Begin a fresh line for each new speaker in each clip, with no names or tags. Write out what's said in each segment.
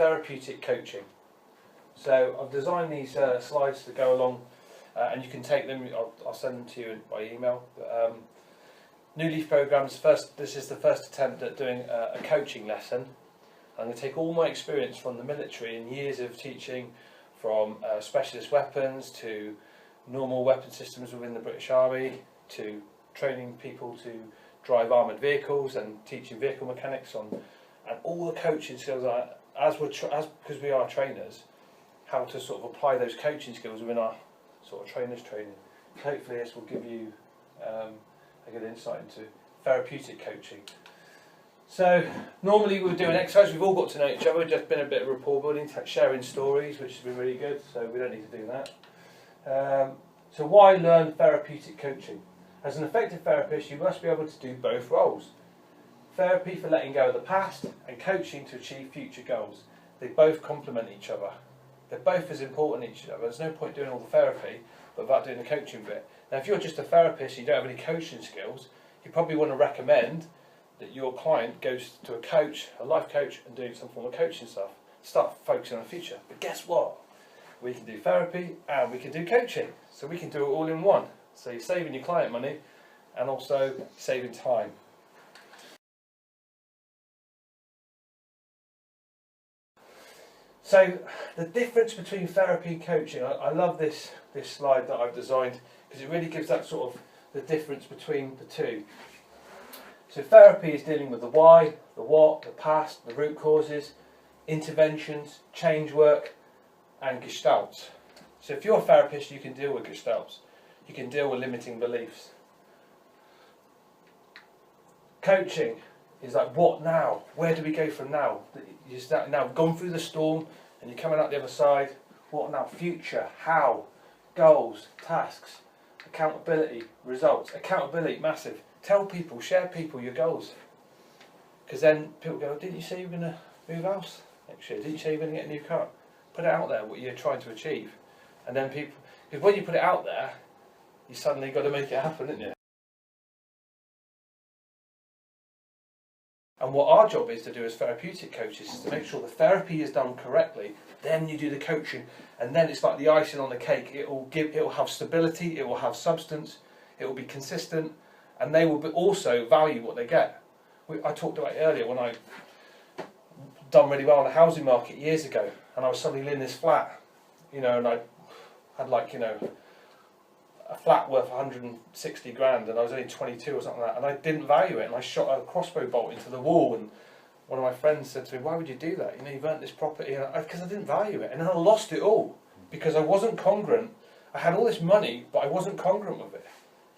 therapeutic coaching. So I've designed these slides to go along, and you can take them. I'll send them to you by email. But, New Leaf Program's this is the first attempt at doing a coaching lesson. I'm going to take all my experience from the military and years of teaching, from specialist weapons to normal weapon systems within the British Army, to training people to drive armoured vehicles and teaching vehicle mechanics on, and all the coaching skills because we are trainers, how to sort of apply those coaching skills within our sort of trainers training. Hopefully this will give you a good insight into therapeutic coaching. So normally we'll do an exercise, we've all got to know each other, just been a bit of rapport building, sharing stories, which has been really good, so we don't need to do that. So why learn therapeutic coaching? As an effective therapist, you must be able to do both roles. Therapy for letting go of the past, and coaching to achieve future goals. They both complement each other. They're both as important as each other. There's no point doing all the therapy but without doing the coaching bit. Now if you're just a therapist and you don't have any coaching skills, you probably want to recommend that your client goes to a coach, a life coach, and do some form of coaching stuff. Start focusing on the future. But guess what? We can do therapy and we can do coaching. So we can do it all in one. So you're saving your client money and also saving time. So the difference between therapy and coaching, I love this slide that I've designed because it really gives that sort of the difference between the two. So therapy is dealing with the why, the what, the past, the root causes, interventions, change work, and gestalts. So if you're a therapist, you can deal with gestalts. You can deal with limiting beliefs. Coaching is like, what now? Where do we go from now? You're now gone through the storm and you're coming out the other side. What now? Future, how, goals, tasks, accountability, results. Accountability, massive. Tell people, share people your goals. Because then people go, didn't you say you were going to move house next year? Didn't you say you were going to get a new car? Put it out there, what you're trying to achieve. And then people, because when you put it out there, you suddenly got to make it happen, didn't you? And what our job is to do as therapeutic coaches is to make sure the therapy is done correctly. Then you do the coaching, and then it's like the icing on the cake. It will have stability, it will have substance, it will be consistent, and they will also value what they get. I talked about it earlier when I done really well on the housing market years ago, and I was suddenly in this flat, and I had a flat worth 160 grand, and I was only 22 or something like that, and I didn't value it, and I shot a crossbow bolt into the wall, and one of my friends said to me, why would you do that? You've earned this property, because I didn't value it, and then I lost it all, because I wasn't congruent. I had all this money, but I wasn't congruent with it.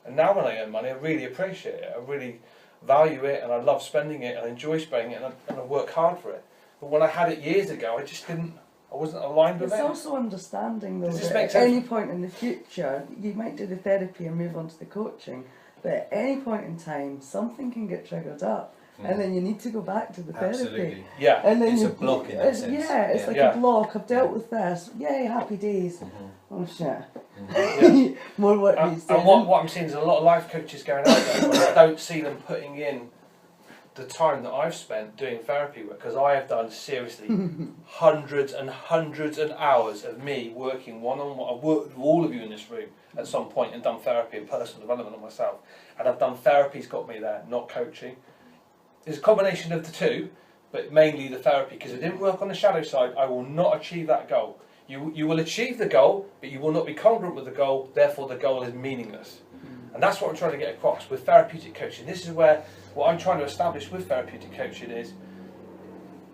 And now when I earn money, I really appreciate it, I really value it, and I love spending it, and I enjoy spending it, and I work hard for it. But when I had it years ago, I wasn't aligned with it.
It's also understanding though that at
sense?
any point in the future, you might do the therapy and move on to the coaching, but at any point in time, something can get triggered up, and then you need to go back to the therapy.
Yeah,
and then
it's a block in that sense.
Yeah, it's like a block. I've dealt with this. Yay, happy days. Oh shit. More work needs to.
And what I'm seeing is a lot of life coaches going out there, but I don't see them putting in the time that I've spent doing therapy work, because I have done seriously hundreds and hundreds of hours of me working one-on-one. I've worked with all of you in this room at some point and done therapy and personal development on myself, and I've done therapy's got me there, not coaching. There's a combination of the two, but mainly the therapy, because if I didn't work on the shadow side, I will not achieve that goal. You will achieve the goal, but you will not be congruent with the goal, therefore the goal is meaningless. And that's what I'm trying to get across with therapeutic coaching. This is where what I'm trying to establish with therapeutic coaching is,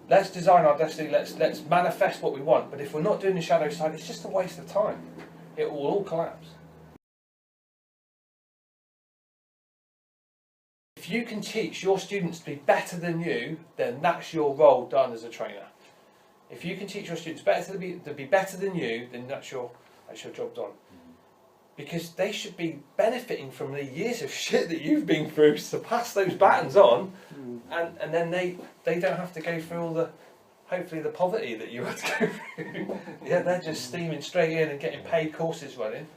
let's design our destiny, let's manifest what we want, but if we're not doing the shadow side, it's just a waste of time. It will all collapse. If you can teach your students to be better than you, then that's your role done as a trainer. If you can teach your students to be better than you, then that's your job done. Because they should be benefiting from the years of shit that you've been through to pass those batons on, and then they don't have to go through all the, hopefully the poverty that you had to go through. Yeah, they're just steaming straight in and getting paid courses running.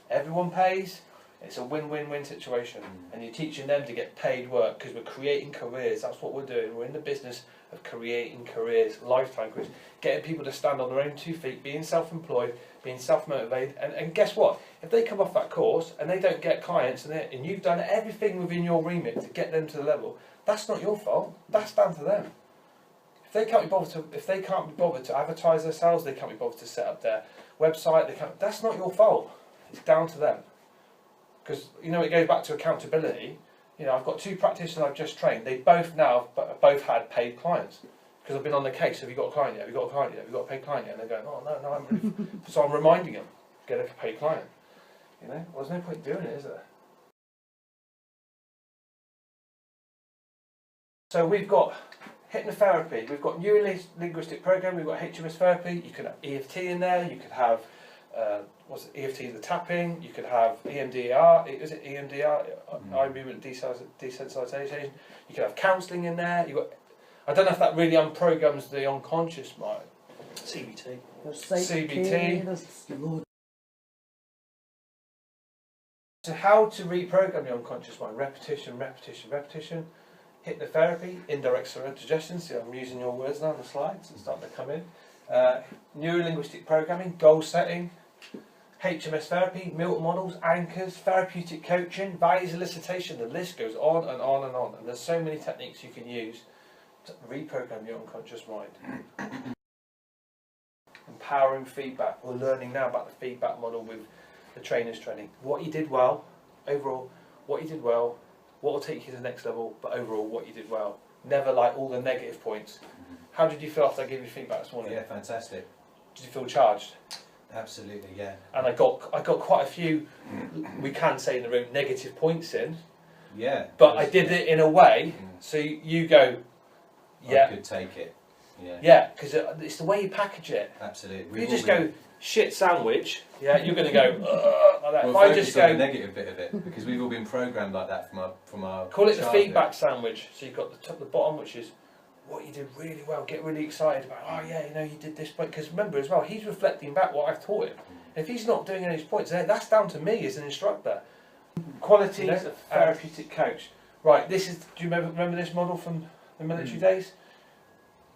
Everyone pays, It's a win-win-win situation, and you're teaching them to get paid work because we're creating careers. That's what we're doing. We're in the business of creating careers, lifetime careers, getting people to stand on their own 2 feet, being self-employed, being self-motivated. And guess what? If they come off that course and they don't get clients, and you've done everything within your remit to get them to the level, that's not your fault. That's down to them. If they can't be bothered to advertise themselves, they can't be bothered to set up their website. That's not your fault. It's down to them. Because, you know, it goes back to accountability. You know, I've got 2 practitioners I've just trained. They both had paid clients. Because I've been on the case, have you got a client yet? Have you got a client yet? Have you got a paid client yet? And they're going, oh, no, I'm ready. So I'm reminding them, get a paid client. You know, well, there's no point doing it, is there? So we've got hypnotherapy, we've got neuro-linguistic programming, we've got HMS therapy, you could have EFT in there, you could have EFT is the tapping, you could have EMDR, is it EMDR, eye movement desensitization, you could have counselling in there, I don't know if that really unprograms the unconscious mind.
CBT.
CBT. So how to reprogram the unconscious mind, repetition, hypnotherapy, indirect suggestions, see I'm using your words now on the slides, it's starting to come in, neuro-linguistic programming, goal setting, HMS therapy, Milton models, anchors, therapeutic coaching, values elicitation, the list goes on and on and on, and there's so many techniques you can use to reprogram your unconscious mind. Empowering feedback, we're learning now about the feedback model with the trainers training. What you did well, overall, what you did well, what will take you to the next level, but overall what you did well. Never like all the negative points. How did you feel after I gave you feedback this morning?
Yeah, fantastic.
Did you feel charged?
Absolutely, yeah.
And I got quite a few, we can say in the room, negative points in.
Yeah.
But I did it in a way, so you go, yeah.
I could take it. Yeah.
Yeah, because it's the way you package it.
Absolutely.
If you just go, shit sandwich, yeah, you're going to go, like that.
We'll
if I
focus
just
on
go,
the negative bit of it, because we've all been programmed like that from our
call it the
childhood.
feedback sandwich. So you've got the top, the bottom, which is what you did really well. Get really excited about. Oh yeah, you know you did this point. Because remember as well, he's reflecting back what I've taught him. If he's not doing any points, then that's down to me as an instructor. Qualities of therapeutic coach. Right. This is. Do you remember this model from the military days?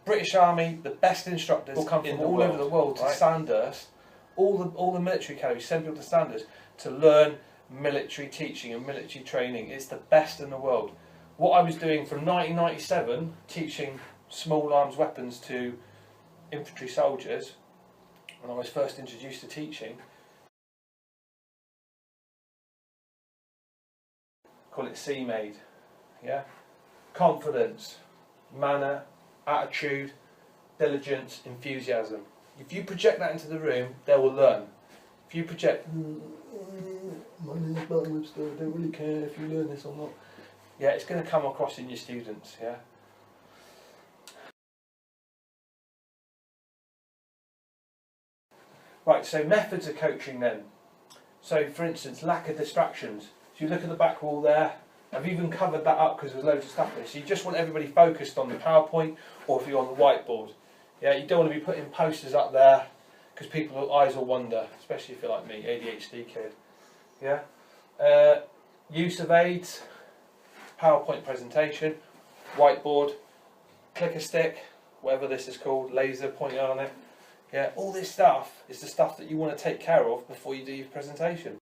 British Army, the best instructors will come from all over the world to Sandhurst. All the military academies send people to Sandhurst to learn military teaching and military training. It's the best in the world. What I was doing from 1997, teaching small arms weapons to infantry soldiers, when I was first introduced to teaching, call it C-made, yeah? Confidence, manner, attitude, diligence, enthusiasm. If you project that into the room, they will learn. If you project, my name's Webster, I don't really care if you learn this or not. Yeah, it's going to come across in your students, yeah. Right, so methods of coaching then. So for instance, lack of distractions. So you look at the back wall there, I've even covered that up because there's loads of stuff there. So you just want everybody focused on the PowerPoint or if you're on the whiteboard. Yeah, you don't want to be putting posters up there because people's eyes will wander, especially if you're like me, ADHD kid. Yeah. Use of aids, PowerPoint presentation, whiteboard, clicker stick, whatever this is called, laser pointing on it. Yeah, all this stuff is the stuff that you want to take care of before you do your presentation.